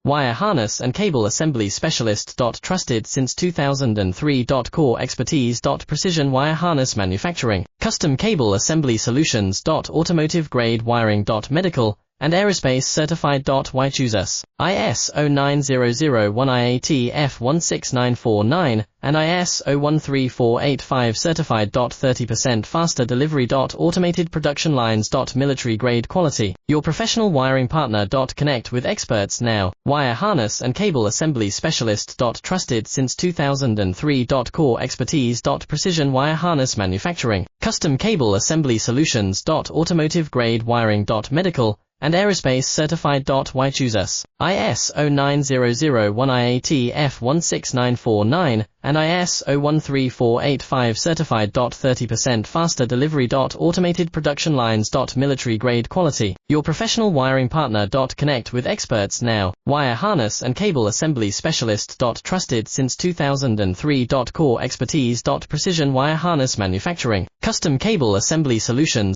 Wire harness and cable assembly specialist. Trusted since 2003. Core expertise. Precision wire harness manufacturing, custom cable assembly solutions. Automotive grade wiring. Medical and aerospace certified. Why choose us? ISO 9001 IAT F16949 and ISO 13485 certified. 30% faster delivery. Automated production lines. Military grade quality. Your professional wiring partner. Connect with experts now. Wire harness and cable assembly specialist. Trusted since 2003. Core expertise. Precision wire harness manufacturing, custom cable assembly solutions. Automotive grade wiring. Medical and aerospace certified. Why choose us? ISO 9001 IAT F16949 and ISO 13485 certified. 30% faster delivery. Automated production lines. Military grade quality. Your professional wiring partner. Connect with experts now. Wire harness and cable assembly specialist. Trusted since 2003. Core expertise. Precision wire harness manufacturing, custom cable assembly solutions.